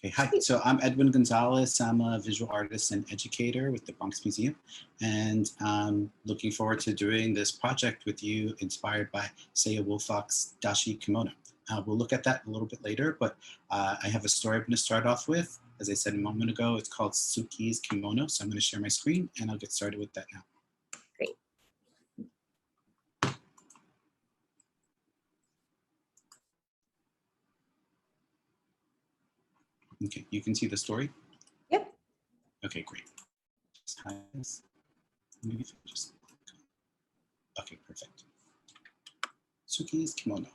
Okay, hi. So I'm Edwin Gonzalez. I'm a visual artist and educator with the Bronx Museum, and I'm looking forward to doing this project with you, inspired by Seiya Woolfak's Dashi Kimono. We'll look at that a little bit later, but I have a story I'm going to start off with. As I said a moment ago, it's called Suki's Kimono. So I'm going to share my screen, and I'll get started with that now. Great. Okay, you can see the story? Yep. Okay, great. Maybe if I just... Okay, perfect. Suki's Kimono.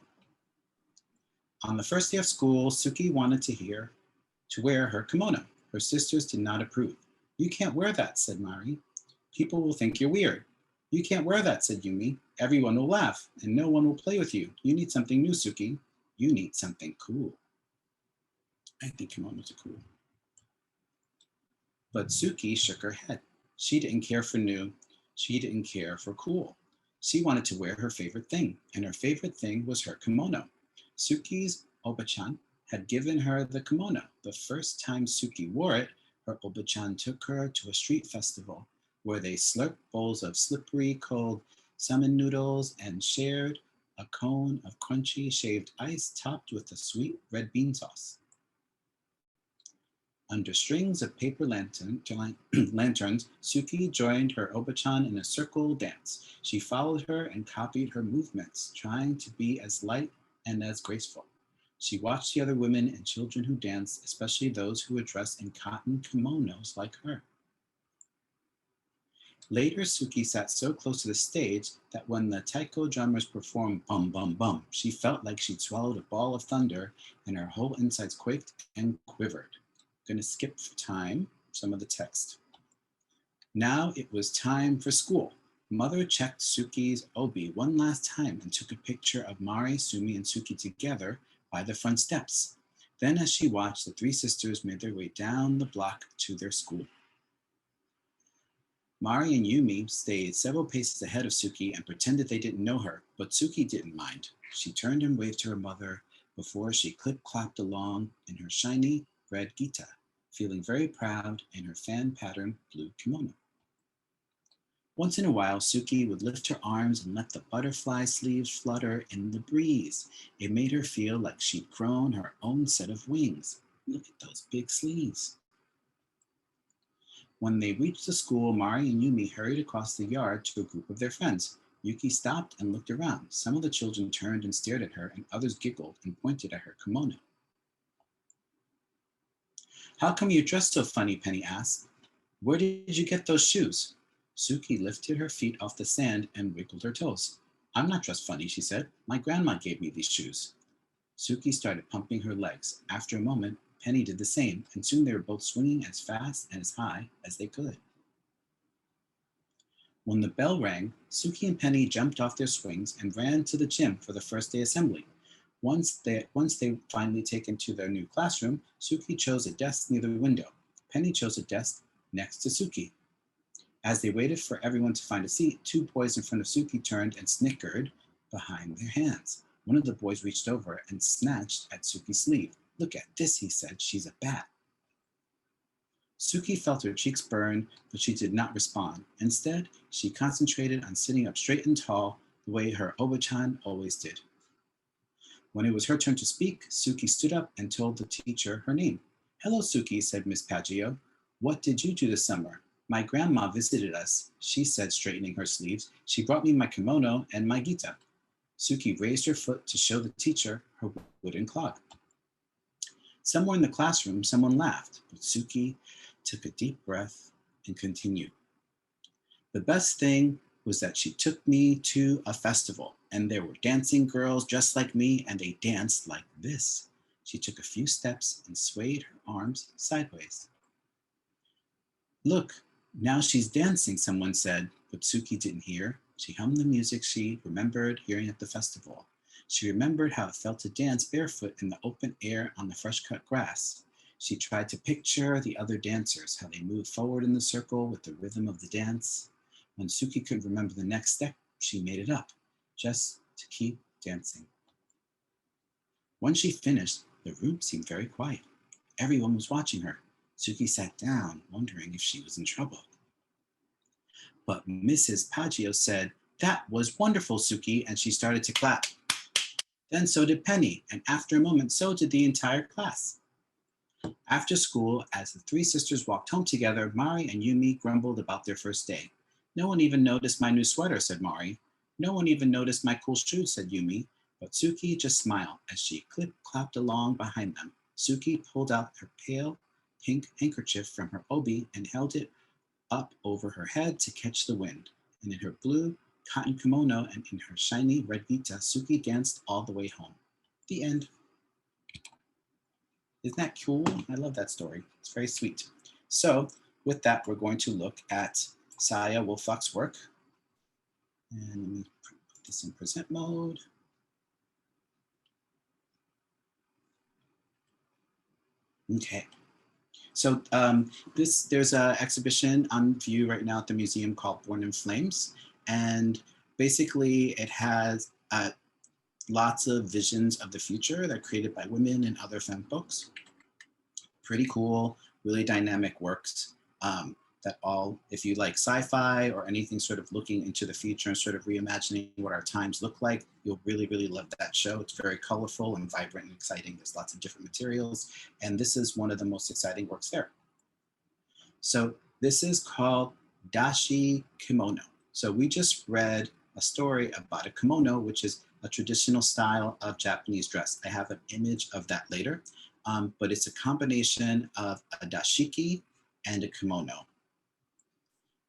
On the first day of school, Suki wanted to wear her kimono. Her sisters did not approve. "You can't wear that," said Mari. "People will think you're weird." "You can't wear that," said Yumi. "Everyone will laugh, and no one will play with you. You need something new, Suki. You need something cool." I think kimonos are cool. But Suki shook her head. She didn't care for new. She didn't care for cool. She wanted to wear her favorite thing, and her favorite thing was her kimono. Suki's Oba-chan had given her the kimono. The first time Suki wore it, her Oba-chan took her to a street festival where they slurped bowls of slippery cold salmon noodles and shared a cone of crunchy shaved ice topped with a sweet red bean sauce. Under strings of paper lanterns, Suki joined her Oba-chan in a circle dance. She followed her and copied her movements, trying to be as light and as graceful. She watched the other women and children who danced, especially those who were dressed in cotton kimonos like her. Later, Suki sat so close to the stage that when the taiko drummers performed bum bum bum, she felt like she'd swallowed a ball of thunder and her whole insides quaked and quivered. I'm going to skip for time some of the text. Now it was time for school. Mother checked Suki's obi one last time and took a picture of Mari, Sumi, and Suki together by the front steps. Then, as she watched, the three sisters made their way down the block to their school. Mari and Yumi stayed several paces ahead of Suki and pretended they didn't know her, but Suki didn't mind. She turned and waved to her mother before she clip-clapped along in her shiny red gita, feeling very proud in her fan-patterned blue kimono. Once in a while, Suki would lift her arms and let the butterfly sleeves flutter in the breeze. It made her feel like she'd grown her own set of wings. Look at those big sleeves. When they reached the school, Mari and Yumi hurried across the yard to a group of their friends. Yuki stopped and looked around. Some of the children turned and stared at her, and others giggled and pointed at her kimono. "How come you dressed so funny?" Penny asked. "Where did you get those shoes?" Suki lifted her feet off the sand and wiggled her toes. "I'm not dressed funny," she said. "My grandma gave me these shoes." Suki started pumping her legs. After a moment, Penny did the same, and soon they were both swinging as fast and as high as they could. When the bell rang, Suki and Penny jumped off their swings and ran to the gym for the first day assembly. Once they finally taken to their new classroom, Suki chose a desk near the window. Penny chose a desk next to Suki. As they waited for everyone to find a seat, two boys in front of Suki turned and snickered behind their hands. One of the boys reached over and snatched at Suki's sleeve. "Look at this," he said. "She's a bat." Suki felt her cheeks burn, but she did not respond. Instead, she concentrated on sitting up straight and tall, the way her Oba-chan always did. When it was her turn to speak, Suki stood up and told the teacher her name. "Hello, Suki," said Miss Paggio. "What did you do this summer?" "My grandma visited us," she said, straightening her sleeves. "She brought me my kimono and my gita." Suki raised her foot to show the teacher her wooden clog. Somewhere in the classroom, someone laughed, but Suki took a deep breath and continued. "The best thing was that she took me to a festival, and there were dancing girls just like me, and they danced like this." She took a few steps and swayed her arms sideways. "Look, now she's dancing," someone said, but Suki didn't hear. She hummed the music she remembered hearing at the festival. She remembered how it felt to dance barefoot in the open air on the fresh-cut grass. She tried to picture the other dancers, how they moved forward in the circle with the rhythm of the dance. When Suki couldn't remember the next step, she made it up, just to keep dancing. When she finished, the room seemed very quiet. Everyone was watching her. Suki sat down, wondering if she was in trouble. But Mrs. Paggio said, "That was wonderful, Suki," and she started to clap. Then so did Penny, and after a moment, so did the entire class. After school, as the three sisters walked home together, Mari and Yumi grumbled about their first day. "No one even noticed my new sweater," said Mari. "No one even noticed my cool shoes," said Yumi. But Suki just smiled as she clip-clapped along behind them. Suki pulled out her pale pink handkerchief from her obi and held it up over her head to catch the wind. And in her blue cotton kimono and in her shiny red vita, Suki danced all the way home. The end. Isn't that cool? I love that story. It's very sweet. So with that, we're going to look at Saya Woolfach's work. And let me put this in present mode. Okay. So there's an exhibition on view right now at the museum called Born in Flames. And basically it has lots of visions of the future that are created by women and other femme folks. Pretty cool, really dynamic works that all, if you like sci-fi or anything sort of looking into the future and sort of reimagining what our times look like, you'll really, really love that show. It's very colorful and vibrant and exciting. There's lots of different materials. And this is one of the most exciting works there. So this is called Dashi Kimono. So we just read a story about a kimono, which is a traditional style of Japanese dress. I have an image of that later, but it's a combination of a dashiki and a kimono.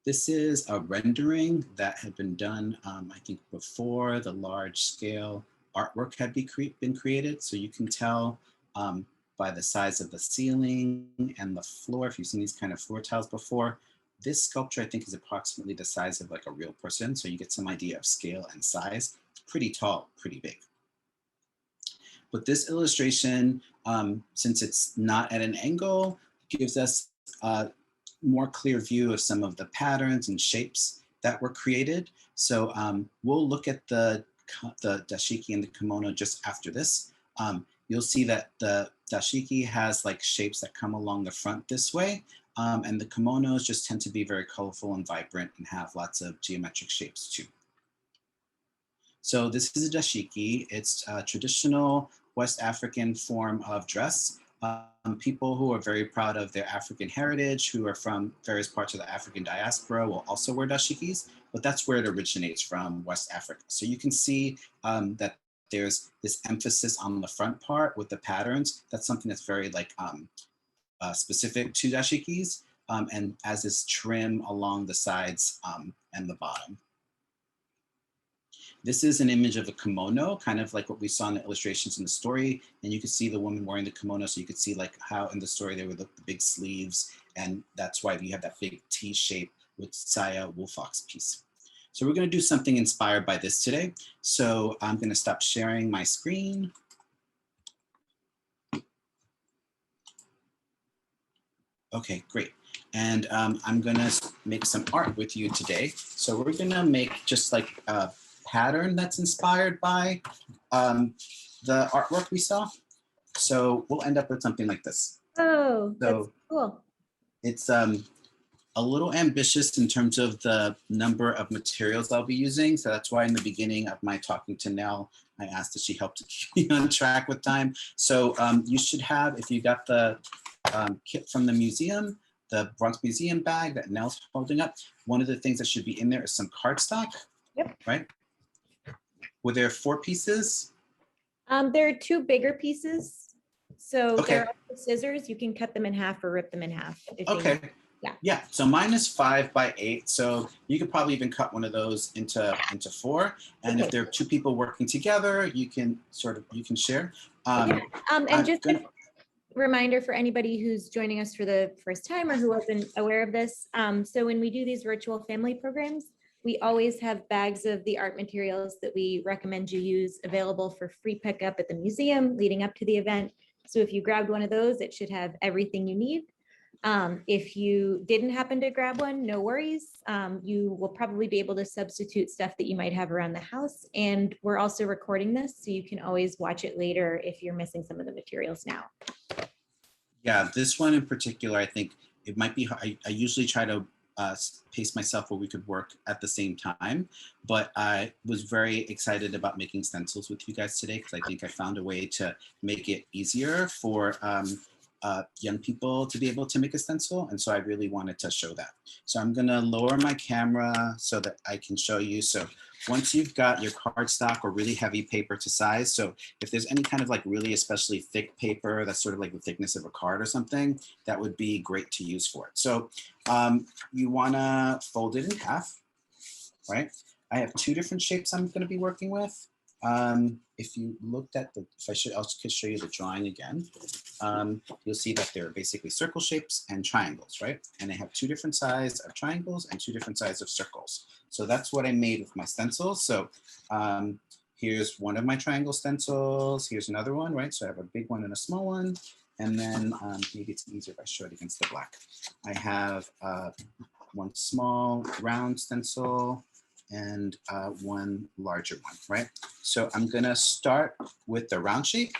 This is a rendering that had been done, I think, before the large scale artwork had been created. So you can tell by the size of the ceiling and the floor, if you've seen these kind of floor tiles before, this sculpture I think is approximately the size of like a real person. So you get some idea of scale and size. It's pretty tall, pretty big. But this illustration, since it's not at an angle, gives us more clear view of some of the patterns and shapes that were created. So we'll look at the dashiki and the kimono just after this. You'll see that the dashiki has like shapes that come along the front this way, and the kimonos just tend to be very colorful and vibrant and have lots of geometric shapes too. So this is a dashiki. It's a traditional West African form of dress. People who are very proud of their African heritage, who are from various parts of the African diaspora, will also wear dashikis, but that's where it originates from, West Africa. So you can see that there's this emphasis on the front part with the patterns. That's something that's very like specific to dashikis, and as this trim along the sides and the bottom. This is an image of a kimono, kind of like what we saw in the illustrations in the story. And you can see the woman wearing the kimono. So you could see like how in the story there were the big sleeves. And that's why we have that big T shape with Saya Woolfach's piece. So we're going to do something inspired by this today. So I'm going to stop sharing my screen. Okay, great. And I'm going to make some art with you today. So we're going to make just like a pattern that's inspired by the artwork we saw. So we'll end up with something like this. Oh, that's cool. It's a little ambitious in terms of the number of materials I'll be using. So that's why in the beginning of my talking to Nell, I asked if she helped to keep me on track with time. So you should have, if you got the kit from the museum, the Bronx Museum bag that Nell's holding up, one of the things that should be in there is some cardstock. Yep. Right? Were there 4 pieces? There are 2 bigger pieces. So okay. There are scissors. You can cut them in half or rip them in half. Okay. Yeah. So mine is 5 by 8. So you could probably even cut one of those into 4. And if there are 2 people working together, you can share. And just a reminder for anybody who's joining us for the first time or who wasn't aware of this. So when we do these virtual family programs, we always have bags of the art materials that we recommend you use available for free pickup at the museum leading up to the event. So if you grabbed one of those, it should have everything you need. If you didn't happen to grab one, no worries. You will probably be able to substitute stuff that you might have around the house. And we're also recording this, so you can always watch it later if you're missing some of the materials now. Yeah, this one in particular, I think it might be, I usually try to pace myself where we could work at the same time, but I was very excited about making stencils with you guys today because I think I found a way to make it easier for young people to be able to make a stencil. And so I really wanted to show that. So I'm gonna lower my camera so that I can show you. So once you've got your cardstock or really heavy paper to size, so if there's any kind of like really especially thick paper that's sort of like the thickness of a card or something, that would be great to use for it. So you wanna fold it in half, right? I have two different shapes I'm gonna be working with. If you looked at the, if I should, I'll just show you the drawing again. You'll see that they're basically circle shapes and triangles, right? And I have two different sizes of triangles and two different sizes of circles. So that's what I made with my stencils. So here's one of my triangle stencils. Here's another one, right? So I have a big one and a small one. And then maybe it's easier if I show it against the black. I have one small round stencil and one larger one, right? So I'm gonna start with the round shape.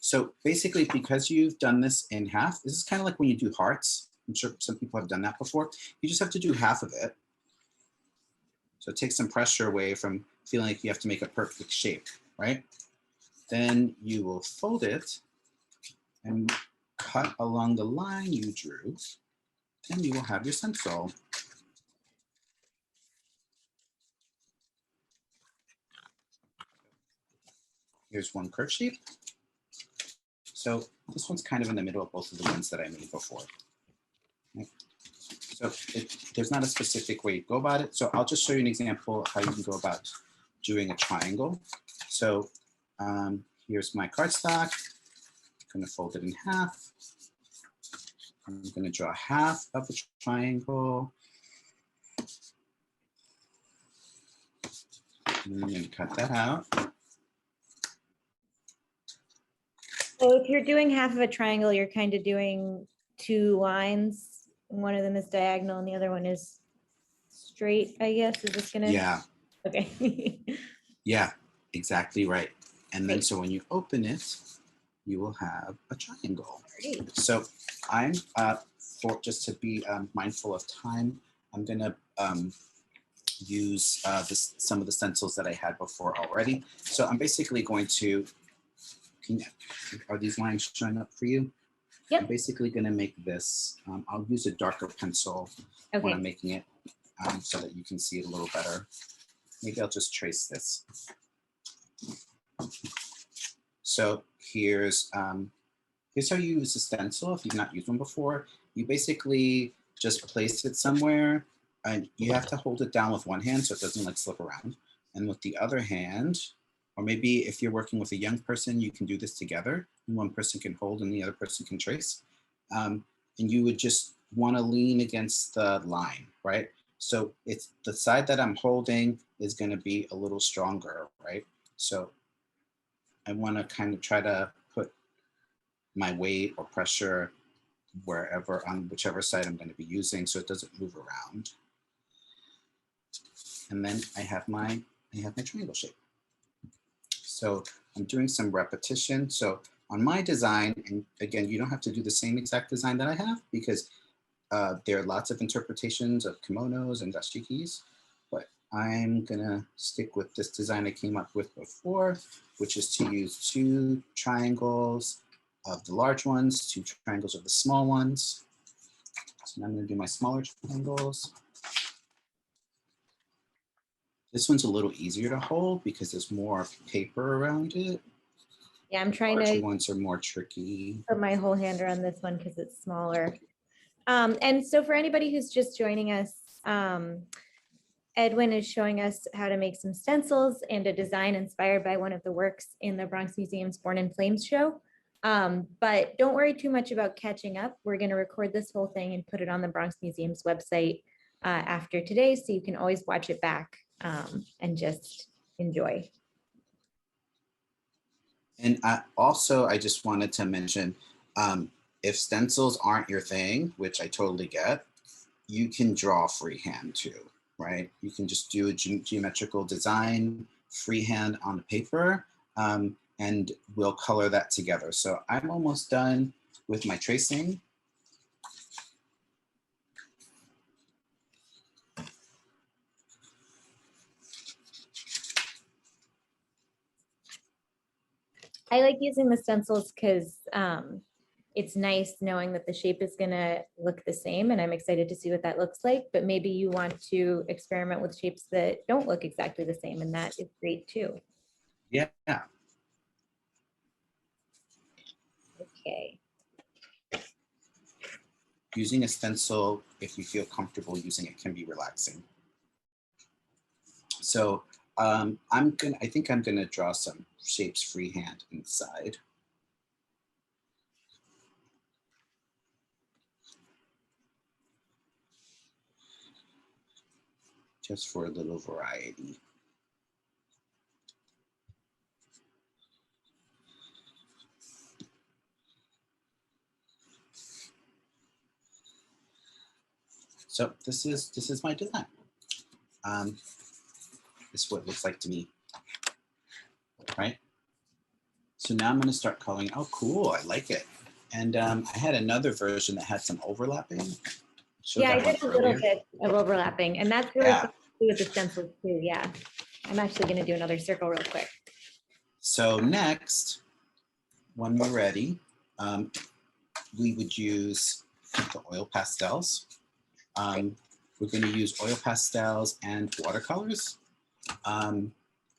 So basically, because you've done this in half, this is kind of like when you do hearts. I'm sure some people have done that before. You just have to do half of it. So it takes some pressure away from feeling like you have to make a perfect shape, right? Then you will fold it and cut along the line you drew, and you will have your stencil. Here's one curve shape. So this one's kind of in the middle of both of the ones that I made before. Right? So there's not a specific way to go about it. So I'll just show you an example of how you can go about doing a triangle. So here's my cardstock. I'm gonna fold it in half. I'm gonna draw half of a triangle. And I'm gonna cut that out. So if you're doing half of a triangle, you're kind of doing two lines. One of them is diagonal and the other one is straight, I guess. Is this gonna? Yeah. Okay. Yeah, exactly right. And then Great. so when you open it, you will have a triangle. Great. So I'm, just to be mindful of time, I'm gonna use some of the stencils that I had before already. So I'm basically going to, are these lines showing up for you? Yep. I'm basically gonna make this, I'll use a darker pencil when I'm making it so that you can see it a little better. Maybe I'll just trace this. So here's how you use a stencil if you've not used one before. You basically just place it somewhere and you have to hold it down with one hand so it doesn't like slip around. And with the other hand, or maybe if you're working with a young person, you can do this together. And one person can hold and the other person can trace. And you would just want to lean against the line, right? So it's the side that I'm holding is going to be a little stronger, right? So I want to kind of try to put my weight or pressure wherever, on whichever side I'm going to be using so it doesn't move around. And then I have my triangle shape. So I'm doing some repetition. So on my design, and again, you don't have to do the same exact design that I have because there are lots of interpretations of kimonos and dashikis, but I'm gonna stick with this design I came up with before, which is to use two triangles of the large ones, two triangles of the small ones. So now I'm gonna do my smaller triangles. This one's a little easier to hold because there's more paper around it. Yeah, I'm trying Larger to ones are more tricky. put my whole hand around this one because it's smaller. And so for anybody who's just joining us, Edwin is showing us how to make some stencils and a design inspired by one of the works in the Bronx Museum's Born in Flames show. But don't worry too much about catching up. We're going to record this whole thing and put it on the Bronx Museum's website after today, so you can always watch it back and just enjoy. And I just wanted to mention, if stencils aren't your thing, which I totally get, you can draw freehand too, right? You can just do a geometrical design freehand on the paper. And and we'll color that together. So I'm almost done with my tracing. I like using the stencils because it's nice knowing that the shape is going to look the same, and I'm excited to see what that looks like. But maybe you want to experiment with shapes that don't look exactly the same, and that is great too. Yeah. Okay. Using a stencil, if you feel comfortable using it, can be relaxing. So I think I'm gonna draw some shapes freehand inside. Just for a little variety. So this is my design. This is what it looks like to me, right? So now I'm going to start coloring. Oh, cool! I like it. And I had another version that had some overlapping. Yeah, I did a little bit of overlapping, and that's really fun to do with the stencils too. Yeah, I'm actually going to do another circle real quick. So next, when we're ready, we would use the oil pastels. We're going to use oil pastels and watercolors.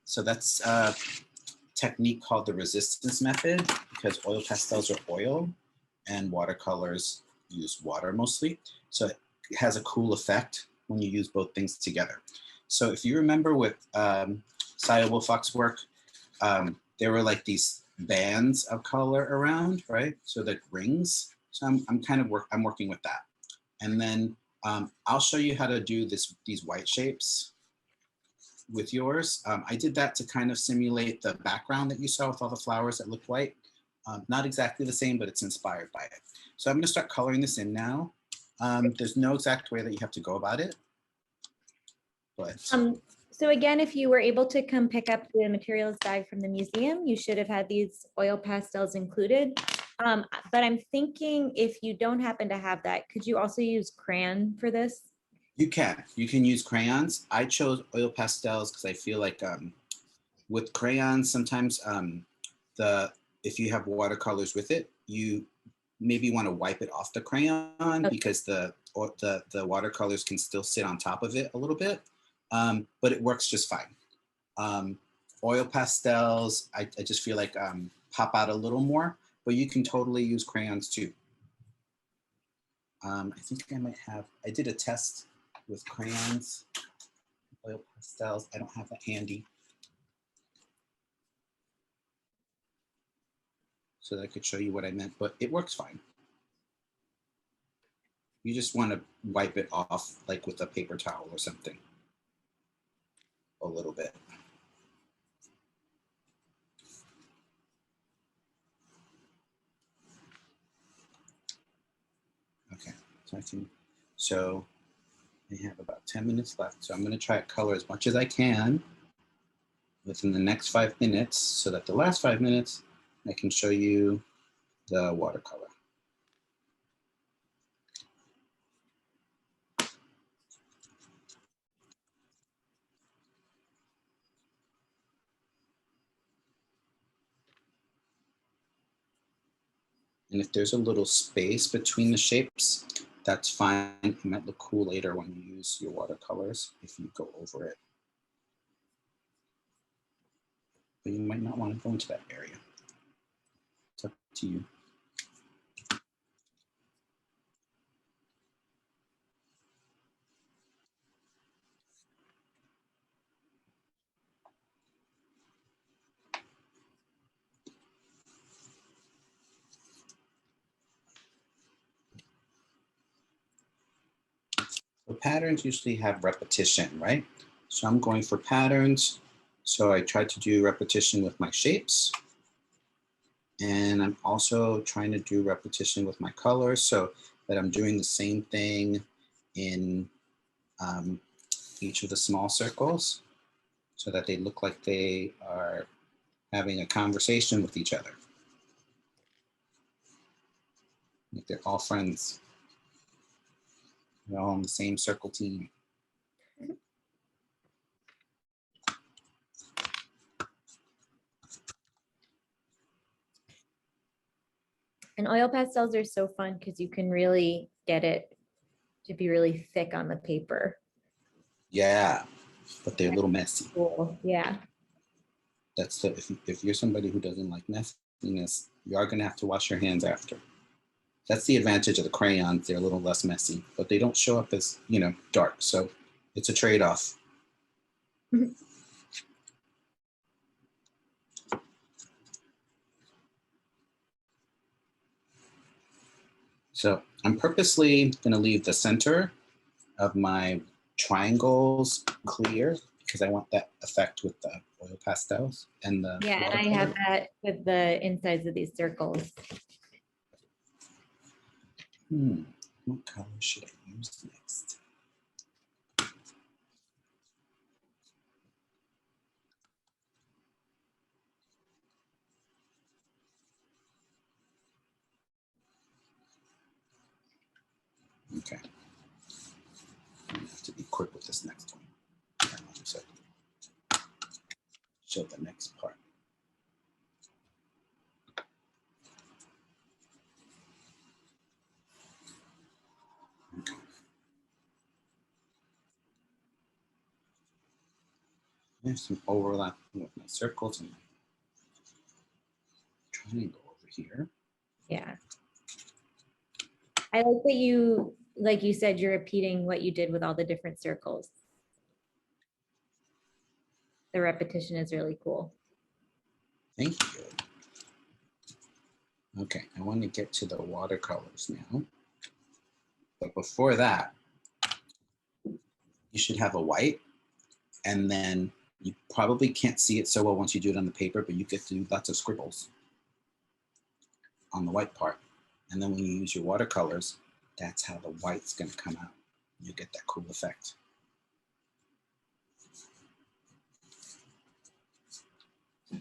So that's a technique called the resistance method, because oil pastels are oil and watercolors use water mostly. So it has a cool effect when you use both things together. So if you remember with Saya Wolfock's work, there were like these bands of color around, right? So like rings. So I'm working with that. And then I'll show you how to do these white shapes with yours. I did that to kind of simulate the background that you saw with all the flowers that look white. Not exactly the same, but it's inspired by it. So I'm going to start coloring this in now. There's no exact way that you have to go about it. But so again, if you were able to come pick up the materials bag from the museum, you should have had these oil pastels included. But I'm thinking if you don't happen to have that, could you also use crayon for this? You can use crayons. I chose oil pastels because I feel like with crayons, sometimes if you have watercolors with it, you maybe want to wipe it off the crayon because the watercolors can still sit on top of it a little bit, but it works just fine. Oil pastels, I just feel like pop out a little more, but you can totally use crayons too. I think I did a test with crayons, oil pastels. I don't have that handy, so that I could show you what I meant, but it works fine. You just want to wipe it off like with a paper towel or something a little bit. Okay, so I have about 10 minutes left. So I'm going to try to color as much as I can within the next 5 minutes, so that the last 5 minutes I can show you the watercolor. And if there's a little space between the shapes, that's fine. It might look cool later when you use your watercolors if you go over it. But you might not want to go into that area. It's up to you. So patterns usually have repetition, right? So I'm going for patterns. So I try to do repetition with my shapes. And I'm also trying to do repetition with my colors, so that I'm doing the same thing in each of the small circles, so that they look like they are having a conversation with each other. Like they're all friends. They're all on the same circle team. And oil pastels are so fun because you can really get it to be really thick on the paper. Yeah, but they're a little messy. Cool. Yeah. That's the, if you're somebody who doesn't like messiness, you are gonna have to wash your hands after. That's the advantage of the crayons. They're a little less messy, but they don't show up as, you know, dark. So it's a trade-off. So I'm purposely gonna leave the center of my triangles clear because I want that effect with the oil pastels and the Yeah, and I have that with the insides of these circles. What color should I use next? Okay. I have to be quick with this next one. Show the next part. Okay. There's some overlap with my circles and my triangle over here. Yeah. I like that you, like you said, you're repeating what you did with all the different circles. The repetition is really cool. Thank you. Okay, I want to get to the watercolors now. But before that, you should have a white, and then you probably can't see it so well once you do it on the paper, but you get to do lots of scribbles on the white part. And then when you use your watercolors, that's how the white's gonna come out. You get that cool effect.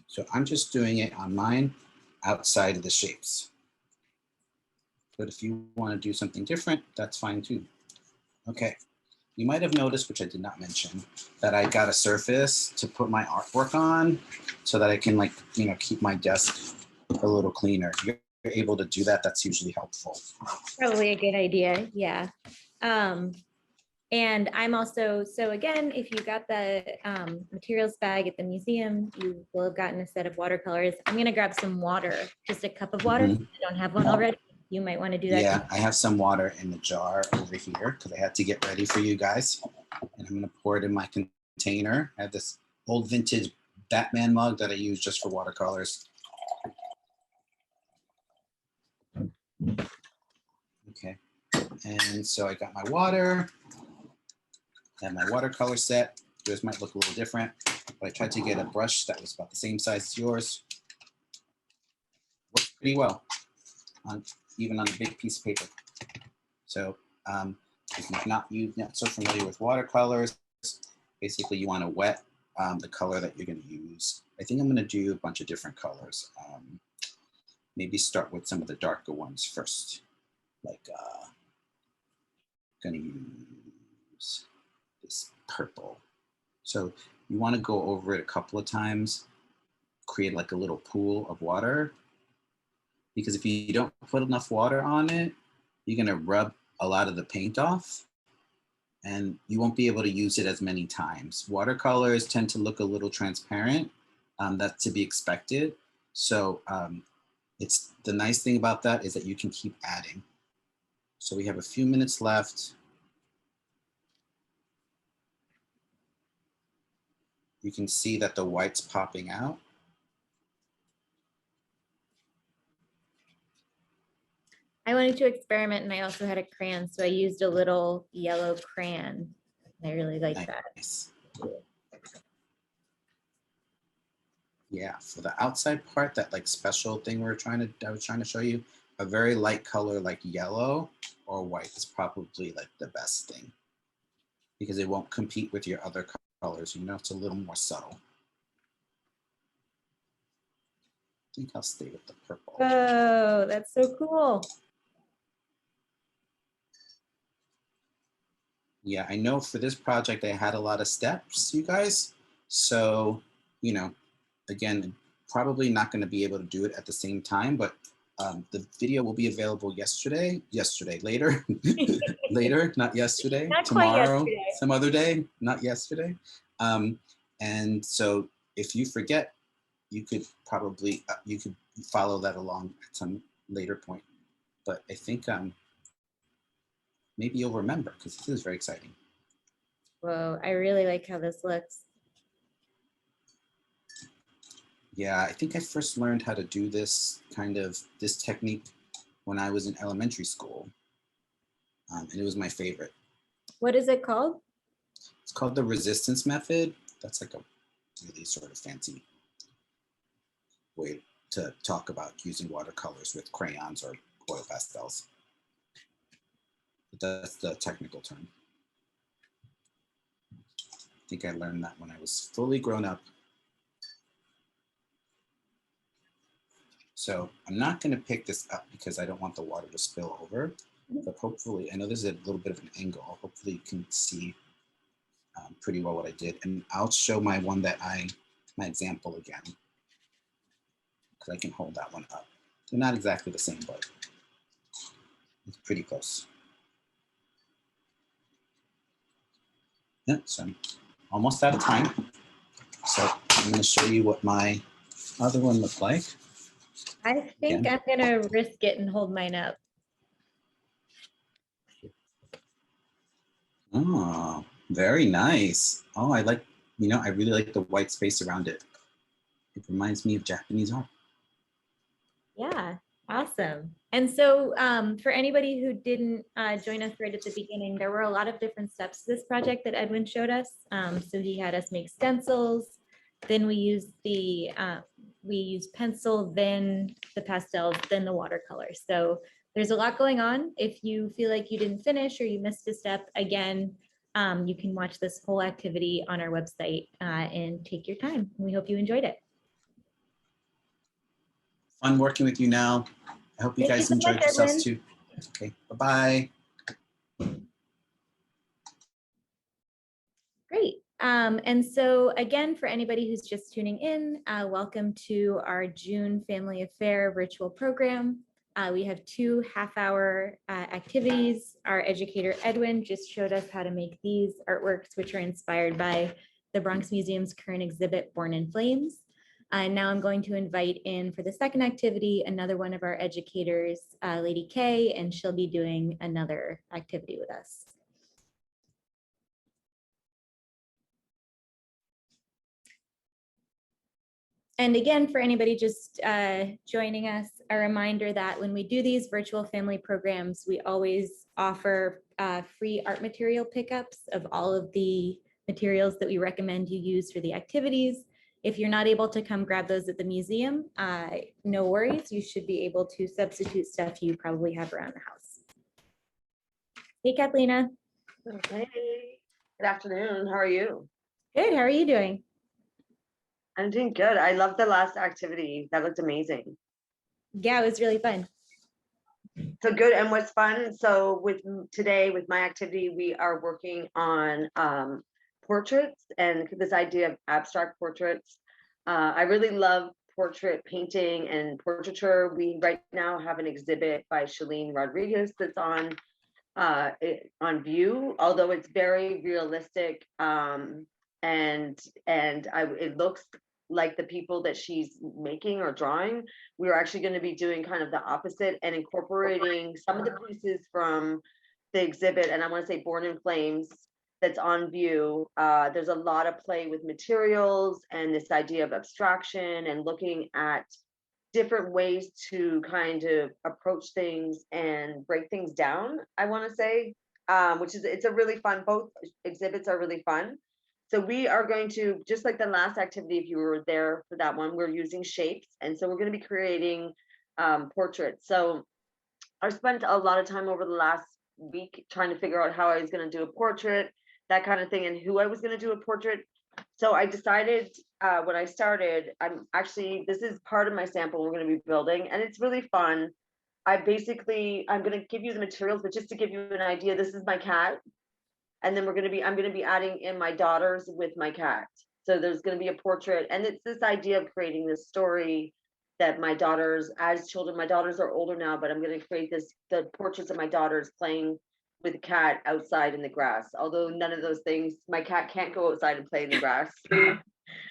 So I'm just doing it on mine outside of the shapes. But if you want to do something different, that's fine too. Okay, you might have noticed, which I did not mention, that I got a surface to put my artwork on so that I can, like, you know, keep my desk a little cleaner. If you're able to do that, that's usually helpful. Probably a good idea, yeah. And I'm also, so again, if you got the materials bag at the museum, you will have gotten a set of watercolors. I'm gonna grab some water, just a cup of water. If you don't have one already, you might want to do that. Yeah, I have some water in the jar over here because I had to get ready for you guys. And I'm gonna pour it in my container. I have this old vintage Batman mug that I use just for watercolors. Okay, and so I got my water. I have my watercolor set. Yours might look a little different, but I tried to get a brush that was about the same size as yours. Works pretty well, even on a big piece of paper. So if you're not so familiar with watercolors, basically you want to wet the color that you're going to use. I think I'm going to do a bunch of different colors. Maybe start with some of the darker ones first. Like going to use this purple. So you want to go over it a couple of times, create like a little pool of water, because if you don't put enough water on it, you're going to rub a lot of the paint off and you won't be able to use it as many times. Watercolors tend to look a little transparent. That's to be expected. So it's the nice thing about that is that you can keep adding. So we have a few minutes left. You can see that the white's popping out. I wanted to experiment and I also had a crayon, so I used a little yellow crayon. I really like that. Yeah, for the outside part, that like special thing I was trying to show you, a very light color like yellow or white is probably like the best thing because it won't compete with your other colors. You know, it's a little more subtle. think I'll stay with the purple. Oh, that's so cool. Yeah, I know for this project, I had a lot of steps, you guys. So, you know, again, probably not going to be able to do it at the same time, but the video will be available later, later, not yesterday, Not tomorrow, quite yesterday. some other day, not yesterday. And so if you forget, you could probably, you could follow that along at some later point. But I think maybe you'll remember because this is very exciting. Whoa, I really like how this looks. Yeah, I think I first learned how to do this technique when I was in elementary school. And it was my favorite. What is it called? It's called the resistance method. That's like a really sort of fancy way to talk about using watercolors with crayons or oil pastels. But that's the technical term. I think I learned that when I was fully grown up. So I'm not going to pick this up because I don't want the water to spill over, but hopefully, I know this is a little bit of an angle. Hopefully you can see pretty well what I did. And I'll show my example again, because I can hold that one up. They're not exactly the same, but it's pretty close. Yeah, so I'm almost out of time. So I'm going to show you what my other one looked like. I think I'm gonna risk it and hold mine up. Oh, very nice. Oh, I really like the white space around it. It reminds me of Japanese art. Yeah, awesome. And so for anybody who didn't join us right at the beginning, there were a lot of different steps to this project that Edwin showed us. So he had us make stencils, then we used pencil, then the pastels, then the watercolor. So there's a lot going on. If you feel like you didn't finish or you missed a step, again, you can watch this whole activity on our website and take your time. We hope you enjoyed it. Fun working with you now. I hope you guys enjoyed yourselves too. Okay, bye-bye. Great. And so again, for anybody who's just tuning in, welcome to our June Family Affair virtual program. We have 2 half-hour activities. Our educator, Edwin, just showed us how to make these artworks, which are inspired by the Bronx Museum's current exhibit, Born in Flames. And now I'm going to invite in for the second activity, another one of our educators, Lady Kay, and she'll be doing another activity with us. And again, for anybody just joining us, a reminder that when we do these virtual family programs, we always offer free art material pickups of all of the materials that we recommend you use for the activities. If you're not able to come grab those at the museum, no worries. You should be able to substitute stuff you probably have around the house. Hey, Kathleen. Okay. Good afternoon. How are you? Good. How are you doing? I'm doing good. I love the last activity. That looked amazing. Yeah, it was really fun. So good. And what's fun? So today with my activity, we are working on portraits and this idea of abstract portraits. I really love portrait painting and portraiture. We right now have an exhibit by Shalene Rodriguez that's on view, although it's very realistic. It looks like the people that she's making or drawing. We're actually going to be doing kind of the opposite and incorporating some of the pieces from the exhibit, and I want to say Born in Flames, that's on view. There's a lot of play with materials and this idea of abstraction and looking at different ways to kind of approach things and break things down, I want to say, it's a really fun, both exhibits are really fun. So we are going to, just like the last activity, if you were there for that one, we're using shapes. And so we're going to be creating portraits. So I spent a lot of time over the last week trying to figure out how I was going to do a portrait, that kind of thing, and who I was going to do a portrait. So I decided when I started, this is part of my sample we're going to be building, and it's really fun. I'm going to give you the materials, but just to give you an idea, this is my cat. And then I'm going to be adding in my daughters with my cat. So there's going to be a portrait, and it's this idea of creating this story that my daughters, as children, my daughters are older now, but I'm going to create the portraits of my daughters playing with a cat outside in the grass. Although none of those things, my cat can't go outside and play in the grass.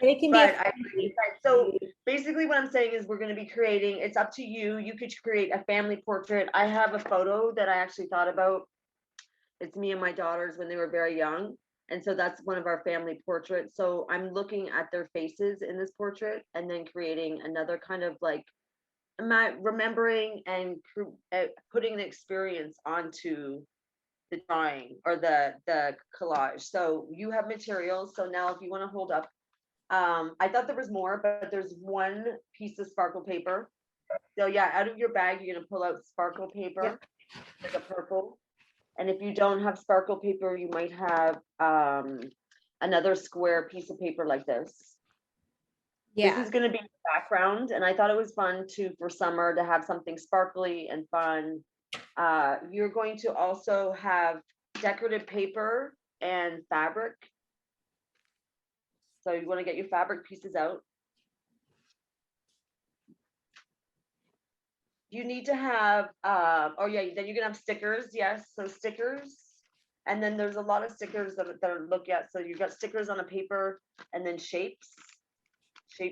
It can be so basically what I'm saying is we're going to be creating, it's up to you. You could create a family portrait. I have a photo that I actually thought about. It's me and my daughters when they were very young. And so that's one of our family portraits. So I'm looking at their faces in this portrait and then creating another kind of like remembering and putting the experience onto the drawing or the collage. So you have materials. So now if you want to hold up, I thought there was more, but there's one piece of sparkle paper. So yeah, out of your bag, you're going to pull out sparkle paper, like a purple. And if you don't have sparkle paper, you might have another square piece of paper like this. Yeah. This is going to be the background. And I thought it was fun for summer to have something sparkly and fun. You're going to also have decorative paper and fabric. So you want to get your fabric pieces out. You need to have, then you're gonna have stickers, yes, so stickers. And then there's a lot of stickers that are look at. So you've got stickers on a paper and then shape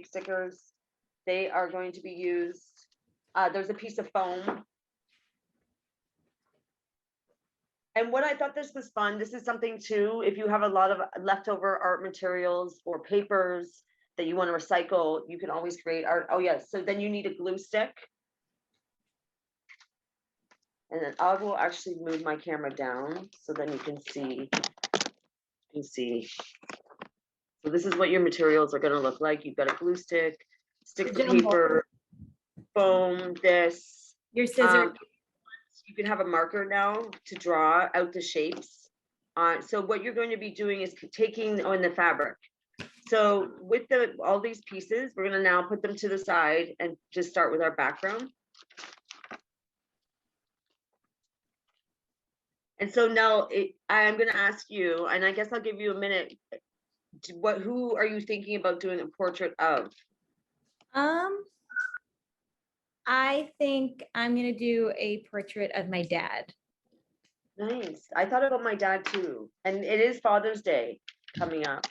stickers. They are going to be used. There's a piece of foam. And what I thought this was fun, this is something too, if you have a lot of leftover art materials or papers that you want to recycle, you can always create art. Oh yes, so then you need a glue stick. And then I will actually move my camera down so then you can see. So this is what your materials are going to look like. You've got a glue stick, stick of paper, foam, this. Your scissors. You can have a marker now to draw out the shapes. So what you're going to be doing is taking on the fabric. So with all these pieces, we're going to now put them to the side and just start with our background. And so now I'm going to ask you, and I guess I'll give you a minute. Who are you thinking about doing a portrait of? I think I'm going to do a portrait of my dad. Nice. I thought about my dad too. And it is Father's Day coming up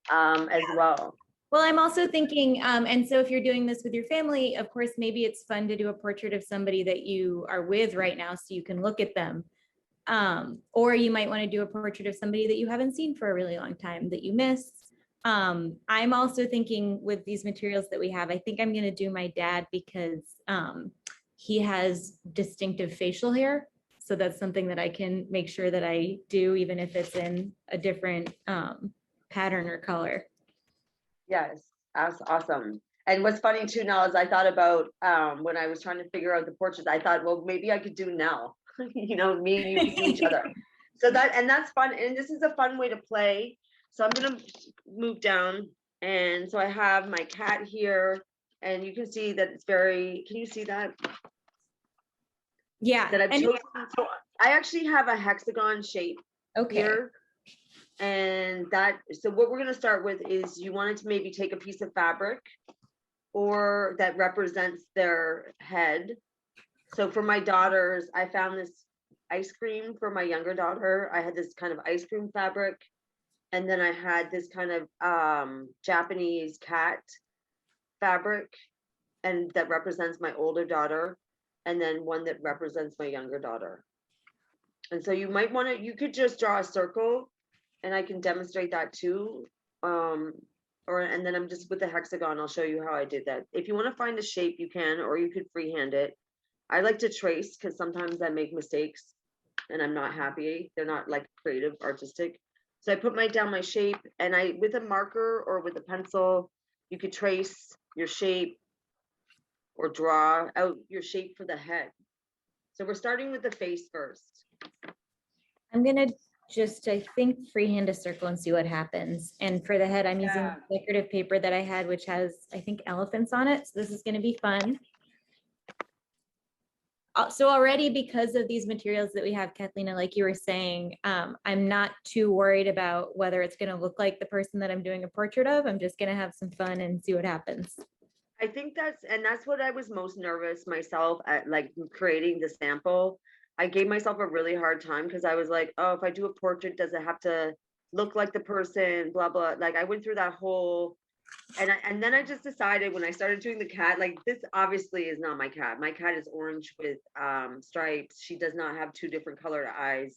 as well. Well, I'm also thinking, and so if you're doing this with your family, of course, maybe it's fun to do a portrait of somebody that you are with right now so you can look at them. Or you might want to do a portrait of somebody that you haven't seen for a really long time that you miss. I'm also thinking with these materials that we have, I think I'm going to do my dad because he has distinctive facial hair. So that's something that I can make sure that I do, even if it's in a different pattern or color. Yes, that's awesome. And what's funny too now is I thought about when I was trying to figure out the portraits, I thought, well, maybe I could do Nell. You know, me and you could do each other. So that's fun. And this is a fun way to play. So I'm going to move down. And so I have my cat here and you can see that it's can you see that? Yeah. That I've chosen. So I actually have a hexagon shape here. And so what we're going to start with is you wanted to maybe take a piece of fabric or that represents their head. So for my daughters, I found this ice cream for my younger daughter. I had this kind of ice cream fabric. And then I had this kind of Japanese cat fabric and that represents my older daughter. And then one that represents my younger daughter. And so you might want to, you could just draw a circle and I can demonstrate that too. And then I'm just with the hexagon, I'll show you how I did that. If you want to find a shape, you can, or you could freehand it. I like to trace because sometimes I make mistakes and I'm not happy. They're not like creative, artistic. So I put down my shape and with a marker or with a pencil, you could trace your shape or draw out your shape for the head. So we're starting with the face first. I'm going to just, I think, freehand a circle and see what happens. And for the head, I'm using Yeah. decorative paper that I had, which has, I think, elephants on it. So this is going to be fun. So already, because of these materials that we have, Kathleen, like you were saying, I'm not too worried about whether it's going to look like the person that I'm doing a portrait of. I'm just going to have some fun and see what happens. I think that's what I was most nervous myself at, like creating the sample. I gave myself a really hard time because I was like, oh, if I do a portrait, does it have to look like the person, blah, blah. Like I went through that whole, and then I just decided when I started doing the cat, like this obviously is not my cat. My cat is orange with stripes. She does not have two different colored eyes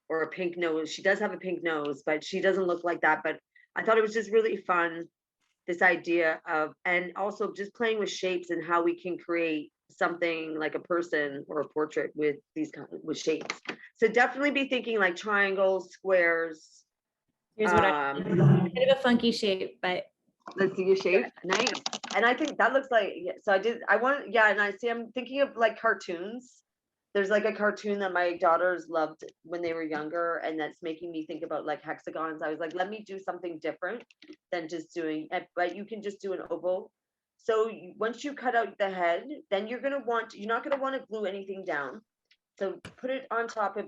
or a pink nose. She does have a pink nose, but she doesn't look like that. But I thought it was just really fun, this idea of, and also just playing with shapes and how we can create something like a person or a portrait with these kind of, with shapes. So definitely be thinking like triangles, squares. Here's what I kind of a funky shape, but Let's see your shape. Nice. And I think that looks like, yeah, so and I see, I'm thinking of like cartoons. There's like a cartoon that my daughters loved when they were younger, and that's making me think about like hexagons. I was like, let me do something different than just doing it, but you can just do an oval. So once you cut out the head, then you're not gonna want to glue anything down. So put it on top of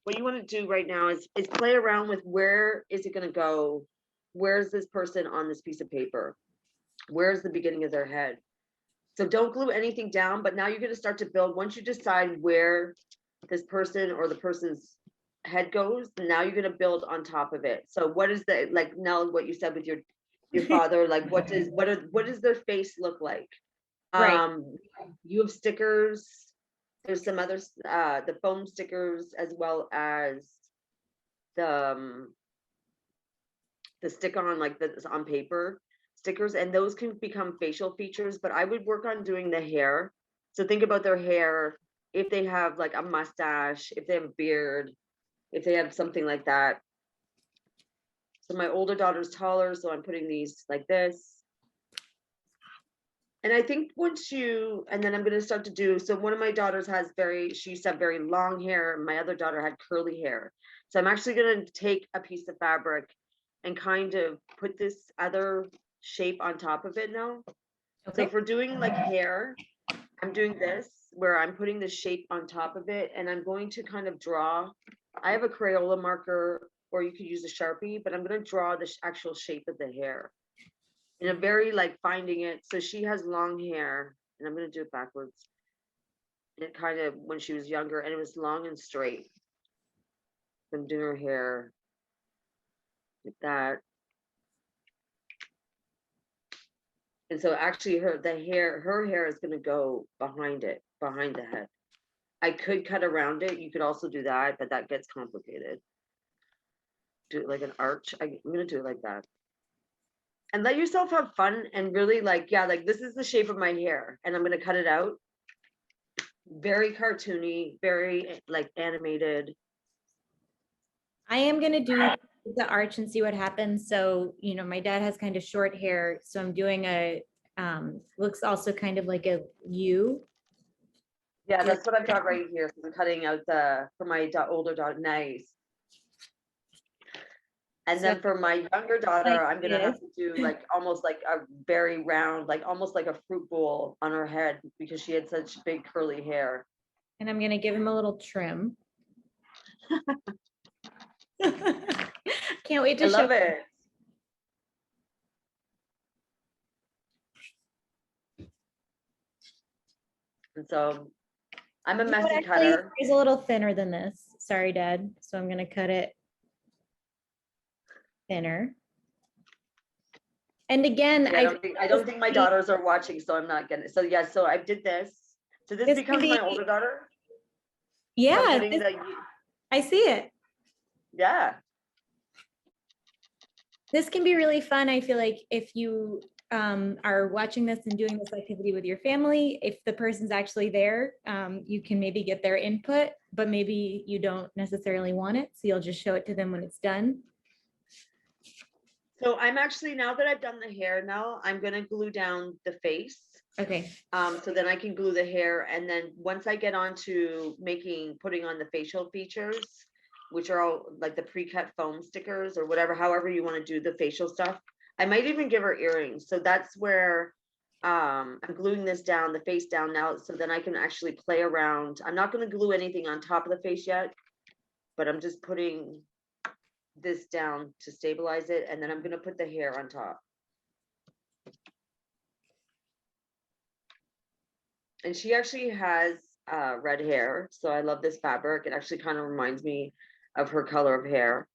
what you want to do right now is play around with where is it gonna go? Where's this person on this piece of paper? Where's the beginning of their head? So don't glue anything down, but now you're going to start to build. Once you decide where this person or the person's head goes, now you're going to build on top of it. So what is the, like Nell, what you said with your father, like what does their face look like? right. You have stickers. There's some others, the foam stickers, as well as the stick on, like the on paper stickers, and those can become facial features, but I would work on doing the hair. So think about their hair, if they have like a mustache, if they have a beard, if they have something like that. So my older daughter's taller, so I'm putting these like this. And I think and then I'm going to start to do, so one of my daughters she used to have very long hair. My other daughter had curly hair. So I'm actually going to take a piece of fabric and kind of put this other shape on top of it now. Okay. So if we're doing like hair, I'm doing this where I'm putting the shape on top of it, and I'm going to kind of draw. I have a Crayola marker, or you could use a Sharpie, but I'm going to draw the actual shape of the hair in a very like finding it. So she has long hair, and I'm going to do it backwards. And it kind of, when she was younger, and it was long and straight. I'm doing her hair like that. And so actually her hair is going to go behind the head. I could cut around it. You could also do that, but that gets complicated. Do it like an arch. I'm going to do it like that. And let yourself have fun and really like, yeah, like this is the shape of my hair, and I'm going to cut it out. Very cartoony, very like animated. I am going to do the arch and see what happens. So, my dad has kind of short hair, so I'm doing looks also kind of like a U. Yeah, that's what I've got right here. So I'm cutting out for my older daughter. Nice. And then for my younger daughter, I'm going to have to do like almost like a very round, like almost like a fruit bowl on her head, because she had such big curly hair. And I'm going to give him a little trim. Can't wait to show. I love it. And so I'm a messy cutter. It's a little thinner than this. Sorry, Dad. So I'm going to cut it thinner. And again, I don't think my daughters are watching, so I'm not gonna. So yeah, so I did this. So this becomes my older daughter. Yeah, I see it. Yeah. This can be really fun. I feel like if you are watching this and doing this activity with your family, if the person's actually there, you can maybe get their input, but maybe you don't necessarily want it. So you'll just show it to them when it's done. So I'm actually, now that I've done the hair, now I'm going to glue down the face. Okay. So then I can glue the hair. And then once I get on to putting on the facial features, which are all like the pre-cut foam stickers or whatever, however you want to do the facial stuff. I might even give her earrings. So that's where I'm gluing this down, the face down now, so then I can actually play around. I'm not going to glue anything on top of the face yet, but I'm just putting this down to stabilize it, and then I'm going to put the hair on top. And she actually has red hair, so I love this fabric. It actually kind of reminds me of her color of hair.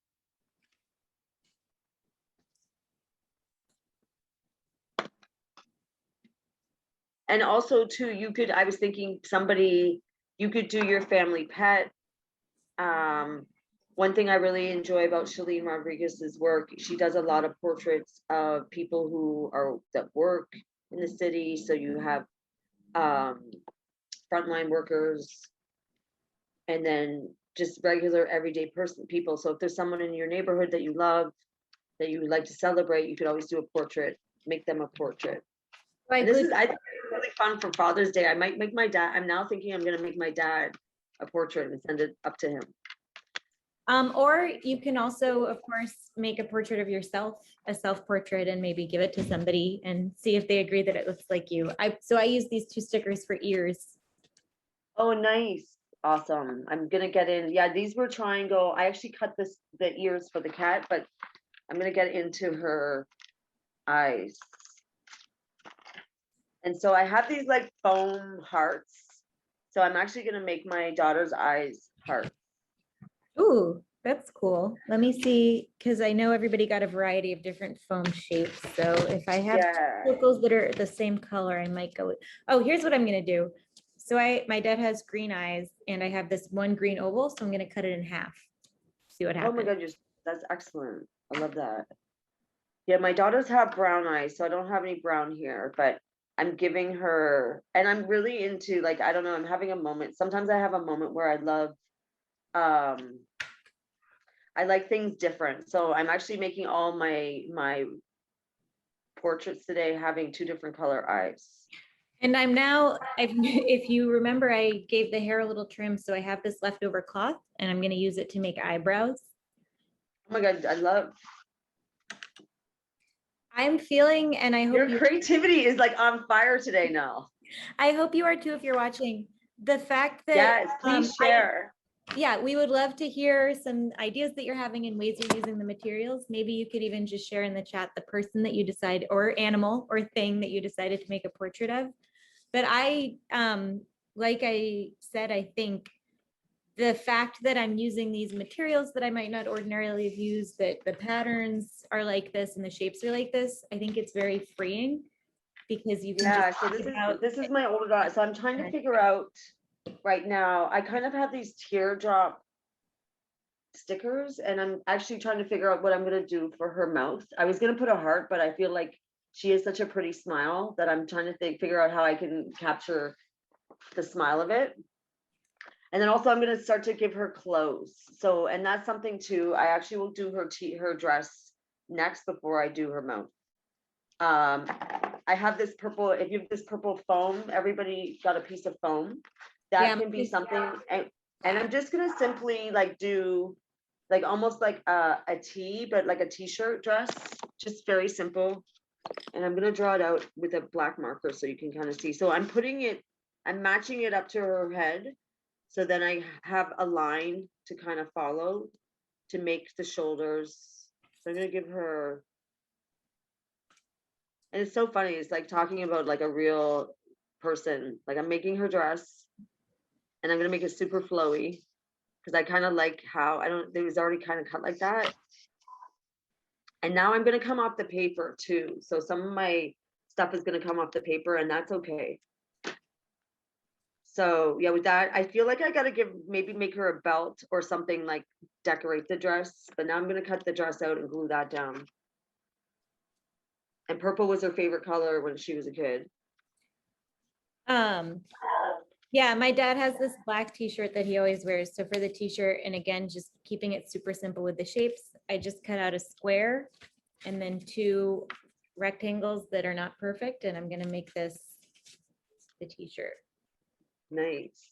And also too, I was thinking you could do your family pet. One thing I really enjoy about Shalene Rodriguez's work, she does a lot of portraits of people that work in the city. So you have frontline workers, and then just regular everyday people. So if there's someone in your neighborhood that you love, that you would like to celebrate, you could always do a portrait, make them a portrait. Right. This is, I think, really fun for Father's Day. I might make my dad, I'm now thinking I'm going to make my dad a portrait and send it up to him. Or you can also, of course, make a portrait of yourself, a self-portrait, and maybe give it to somebody and see if they agree that it looks like you. So I use these 2 stickers for ears. Oh, nice. Awesome. I'm going to get in. Yeah, these were triangle. I actually cut the ears for the cat, but I'm going to get into her eyes. And so I have these like foam hearts. So I'm actually going to make my daughter's eyes hearts. Ooh, that's cool. Let me see, because I know everybody got a variety of different foam shapes. So if I have circles that are the same color, I might go with, oh, here's what I'm going to do. So my dad has green eyes and I have this one green oval. So I'm going to cut it in half. See what happens. Oh my God, that's excellent. I love that. Yeah, my daughters have brown eyes, so I don't have any brown here, but I'm giving her, and I'm really into, like, I don't know, I'm having a moment. Sometimes I have a moment where I love, I like things different. So I'm actually making all my portraits today having 2 different color eyes. And I'm now, if you remember, I gave the hair a little trim. So I have this leftover cloth and I'm going to use it to make eyebrows. Oh my God, I'm feeling, and I hope your creativity is like on fire today now. I hope you are too, if you're watching. The fact that, yes, please share. Yeah, we would love to hear some ideas that you're having and ways you're using the materials. Maybe you could even just share in the chat the person that you decide, or animal or thing that you decided to make a portrait of. But I, like I said, I think the fact that I'm using these materials that I might not ordinarily have used, that the patterns are like this and the shapes are like this, I think it's very freeing because you can so this is my older daughter. So I'm trying to figure out right now. I kind of have these teardrop stickers, and I'm actually trying to figure out what I'm going to do for her mouth. I was going to put a heart, but I feel like she has such a pretty smile that I'm trying to figure out how I can capture the smile of it. And then also I'm going to start to give her clothes. So, and that's something too. I actually will do her dress next before I do her mouth. I have this purple, if you have this purple foam, everybody got a piece of foam. That can be something. And I'm just going to simply like do like almost like a tee, but like a t-shirt dress, just very simple. And I'm going to draw it out with a black marker so you can kind of see. So I'm matching it up to her head. So then I have a line to kind of follow to make the shoulders. So I'm going to give her, and it's so funny. It's like talking about like a real person. Like I'm making her dress and I'm going to make it super flowy because I kind of like how it was already kind of cut like that. And now I'm going to come off the paper too. So some of my stuff is going to come off the paper, and that's okay. So yeah, with that, I feel like I got to maybe make her a belt or something, like decorate the dress. But now I'm going to cut the dress out and glue that down. And purple was her favorite color when she was a kid. Yeah, my dad has this black t-shirt that he always wears. So for the t-shirt, and again, just keeping it super simple with the shapes, I just cut out a square and then 2 rectangles that are not perfect. And I'm going to make this the t-shirt. Nice.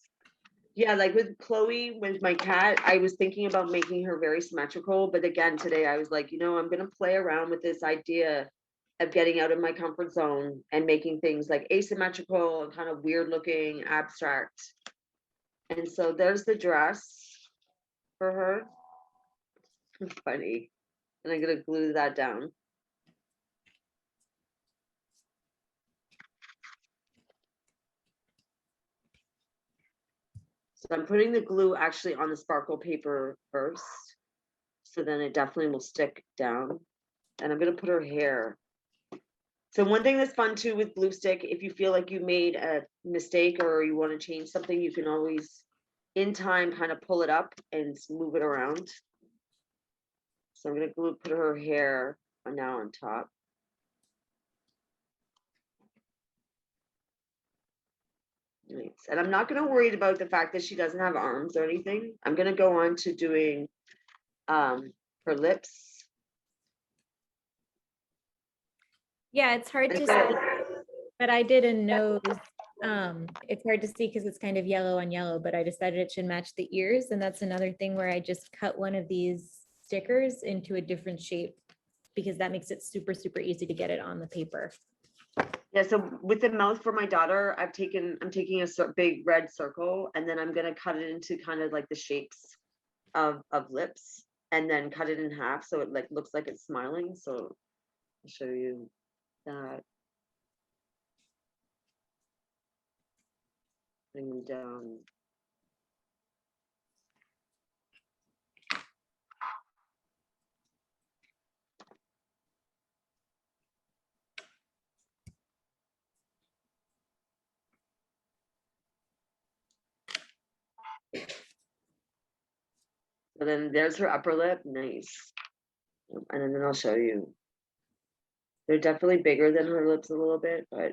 Yeah, like with Chloe, with my cat, I was thinking about making her very symmetrical. But again, today I was like, I'm going to play around with this idea of getting out of my comfort zone and making things like asymmetrical and kind of weird looking, abstract. And so there's the dress for her. It's funny. And I'm going to glue that down. So I'm putting the glue actually on the sparkle paper first. So then it definitely will stick down. And I'm going to put her hair. So one thing that's fun too with glue stick, if you feel like you made a mistake or you want to change something, you can always in time kind of pull it up and move it around. So I'm going to put her hair now on top. Nice. And I'm not going to worry about the fact that she doesn't have arms or anything. I'm going to go on to doing her lips. Yeah, it's hard to see, but I did a nose. It's hard to see because it's kind of yellow on yellow, but I decided it should match the ears. And that's another thing where I just cut one of these stickers into a different shape because that makes it super, super easy to get it on the paper. Yeah, so with the mouth for my daughter, I'm taking a big red circle and then I'm going to cut it into kind of like the shapes of lips and then cut it in half so it like looks like it's smiling. So I'll show you that. Bring them down. So then there's her upper lip, nice. And then I'll show you. They're definitely bigger than her lips a little bit, but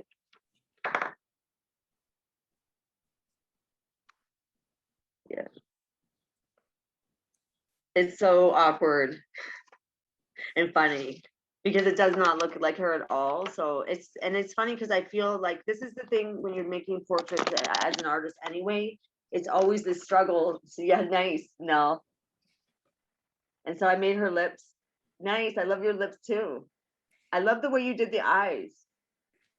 yeah. It's so awkward and funny because it does not look like her at all. So it's funny because I feel like this is the thing when you're making portraits as an artist anyway, it's always this struggle. So yeah, nice. No. And so I made her lips. Nice. I love your lips too. I love the way you did the eyes.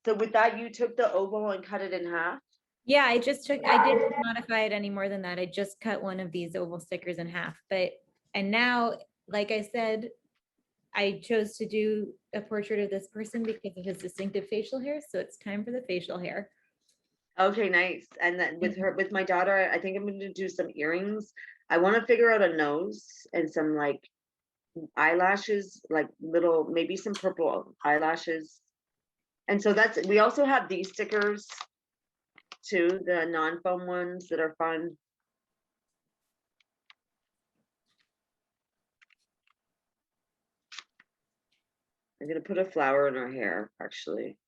So with that, you took the oval and cut it in half? Yeah, I didn't modify it any more than that. I just cut one of these oval stickers in half. And now, like I said, I chose to do a portrait of this person because of his distinctive facial hair. So it's time for the facial hair. Okay, nice. And then with my daughter, I think I'm going to do some earrings. I want to figure out a nose and some like eyelashes, like little, maybe some purple eyelashes. And so we also have these stickers too, the non-foam ones that are fun. I'm going to put a flower in her hair, actually.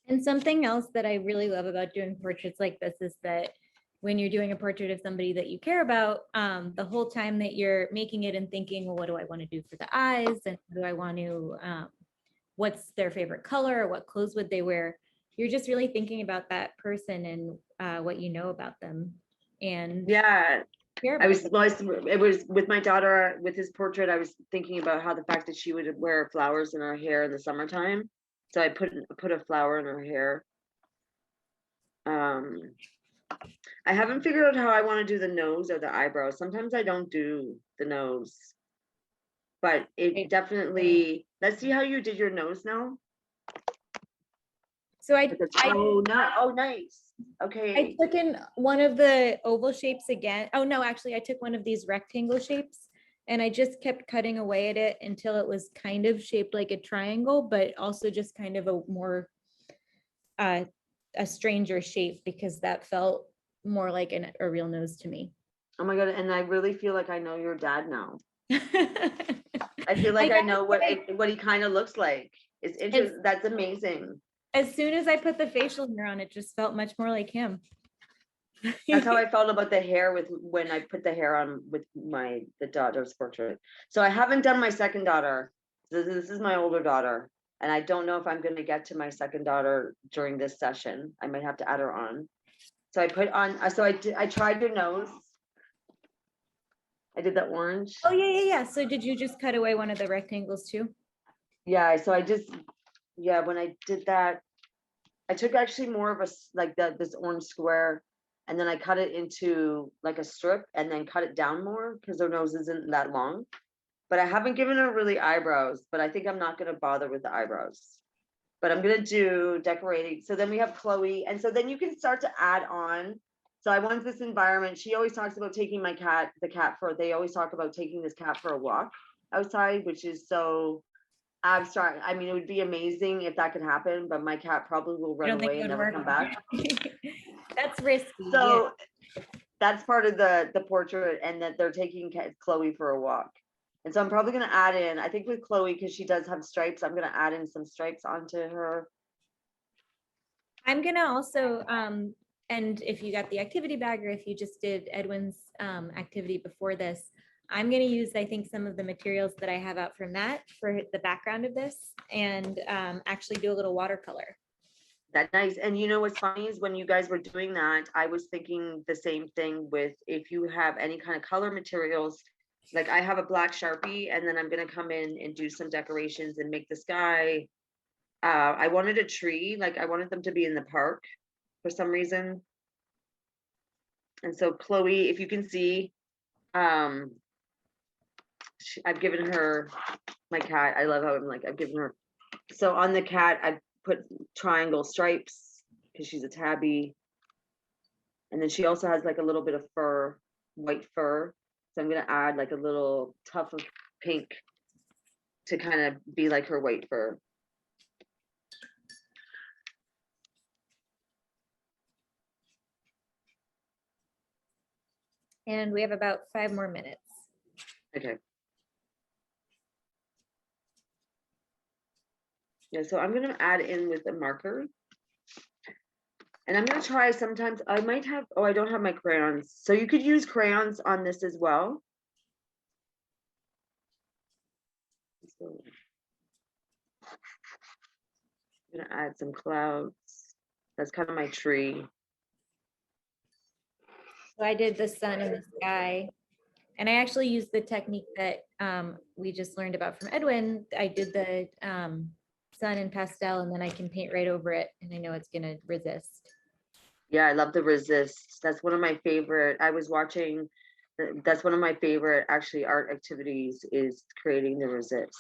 And something else that I really love about doing portraits like this is that when you're doing a portrait of somebody that you care about, the whole time that you're making it and thinking, well, what do I want to do for the eyes? And do I want to, what's their favorite color? Or what clothes would they wear? You're just really thinking about that person and what you know about them. And yeah, it was with my daughter, with his portrait, I was thinking about how the fact that she would wear flowers in her hair in the summertime. So I put a flower in her hair. I haven't figured out how I want to do the nose or the eyebrows. Sometimes I don't do the nose, but it definitely, let's see how you did your nose now. So oh, nice. Okay. I took in one of the oval shapes again. Oh no, actually I took one of these rectangle shapes and I just kept cutting away at it until it was kind of shaped like a triangle, but also just kind of a more, a stranger shape because that felt more like a real nose to me. Oh my God. And I really feel like I know your dad now. I feel like I know what he kind of looks like. It's interesting. That's amazing. As soon as I put the facial hair on, it just felt much more like him. That's how I felt about the hair when I put the hair on with the daughter's portrait. So I haven't done my second daughter. This is my older daughter. And I don't know if I'm going to get to my second daughter during this session. I might have to add her on. So I put on, I tried your nose. I did that orange. Oh, yeah. So did you just cut away one of the rectangles too? Yeah, so when I did that, I took actually more of this orange square, and then I cut it into like a strip and then cut it down more because her nose isn't that long. But I haven't given her really eyebrows, but I think I'm not going to bother with the eyebrows. But I'm going to do decorating. So then we have Chloe. And so then you can start to add on. So I want this environment. She always talks about taking they always talk about taking this cat for a walk outside, which is so abstract. I mean, it would be amazing if that could happen, but my cat probably will run away and never come back. That's risky. So that's part of the portrait, and that they're taking Chloe for a walk. And so I'm probably going to add in, I think with Chloe, because she does have stripes, I'm going to add in some stripes onto her. I'm going to also, and if you got the activity bag or if you just did Edwin's activity before this, I'm going to use, I think, some of the materials that I have out from that for the background of this, and actually do a little watercolor. That's nice. And you know what's funny is when you guys were doing that, I was thinking the same thing with, if you have any kind of color materials, like I have a black Sharpie, and then I'm going to come in and do some decorations and make the sky. I wanted a tree, like I wanted them to be in the park for some reason. And so Chloe, if you can see, I've given her my cat. I love how I've given her. So on the cat, I put triangle stripes because she's a tabby. And then she also has like a little bit of fur, white fur. So I'm going to add like a little tuft of pink to kind of be like her white fur. And we have about 5 more minutes. Okay. Yeah, so I'm going to add in with a marker. And I'm going to try sometimes, I might have, I don't have my crayons. So you could use crayons on this as well. So I'm going to add some clouds. That's kind of my tree. So I did the sun and the sky. And I actually used the technique that we just learned about from Edwin. I did the sun in pastel, and then I can paint right over it, and I know it's gonna resist. Yeah, I love the resist. That's one of my favorite. I was watching, that's one of my favorite actually art activities, is creating the resist.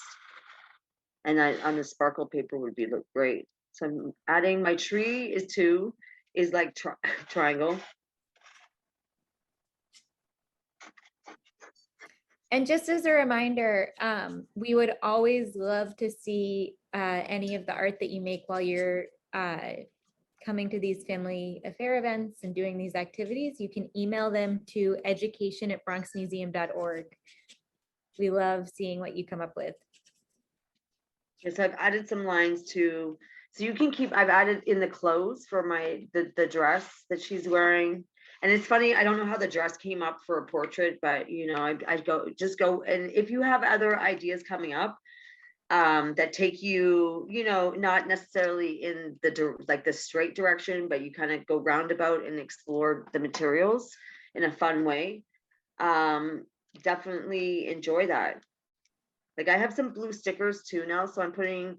And on the sparkle paper would look great. So I'm adding, my tree is like triangle. And just as a reminder, we would always love to see any of the art that you make while you're coming to these family affair events and doing these activities. You can email them to education@bronxmuseum.org. We love seeing what you come up with. Yes, I've added some lines too. So you can keep, I've added in the clothes for the dress that she's wearing. And it's funny, I don't know how the dress came up for a portrait, but you know, I'd go, and if you have other ideas coming up that take you, you know, not necessarily in the straight direction, but you kind of go roundabout and explore the materials in a fun way, definitely enjoy that. Like I have some blue stickers too now, so I'm putting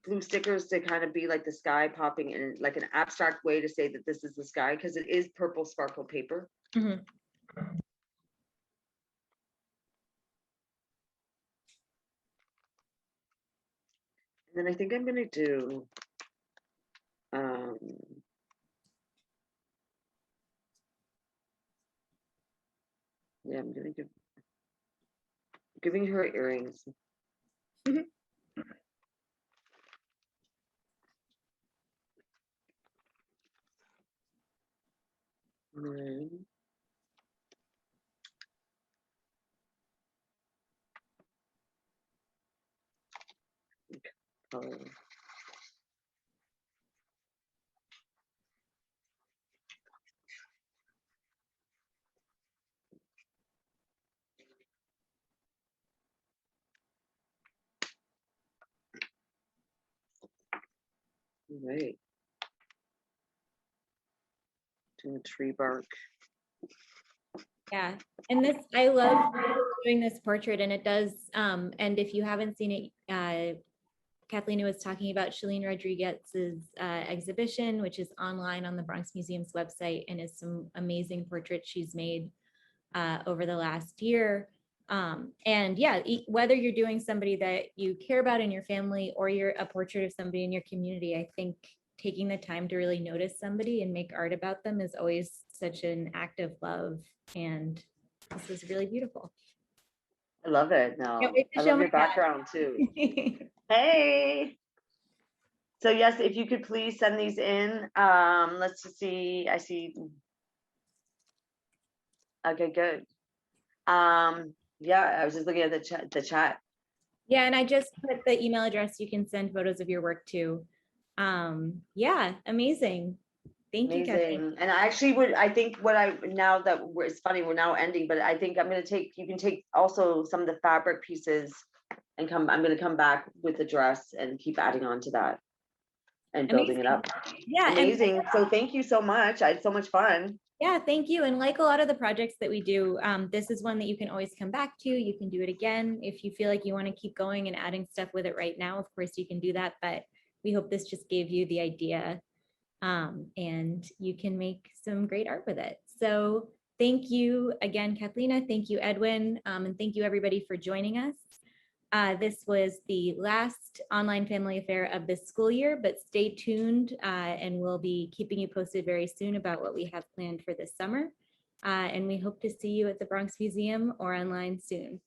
blue stickers to kind of be like the sky popping in, like an abstract way to say that this is the sky, because it is purple sparkle paper. Mm-hmm. And then I think I'm gonna do yeah, I'm gonna giving her earrings. Mm-hmm. Color. Right. Doing the tree bark. Yeah, and this, I love doing this portrait, and it does, and if you haven't seen it, Kathleen was talking about Shalene Rodriguez's exhibition, which is online on the Bronx Museum's website, and is some amazing portraits she's made over the last year. And yeah, whether you're doing somebody that you care about in your family or you're a portrait of somebody in your community, I think taking the time to really notice somebody and make art about them is always such an act of love. And this is really beautiful. I love it. No, I love your background too. Hey. So yes, if you could please send these in. Let's just see. I see. Okay, good. Yeah, I was just looking at the chat. Yeah, and I just put the email address you can send photos of your work to. Yeah, amazing. Thank you, Kathleen. And I actually would, I think now that it's funny, we're now ending, but I think I'm going to take, you can take also some of the fabric pieces and I'm going to come back with the dress and keep adding on to that and building it up. Yeah. Amazing. So thank you so much. I had so much fun. Yeah, thank you. And like a lot of the projects that we do, this is one that you can always come back to. You can do it again. If you feel like you want to keep going and adding stuff with it right now, of course you can do that. But we hope this just gave you the idea, and you can make some great art with it. So thank you again, Kathleen. Thank you, Edwin. And thank you everybody for joining us. This was the last online family affair of this school year, but stay tuned and we'll be keeping you posted very soon about what we have planned for this summer. And we hope to see you at the Bronx Museum or online soon.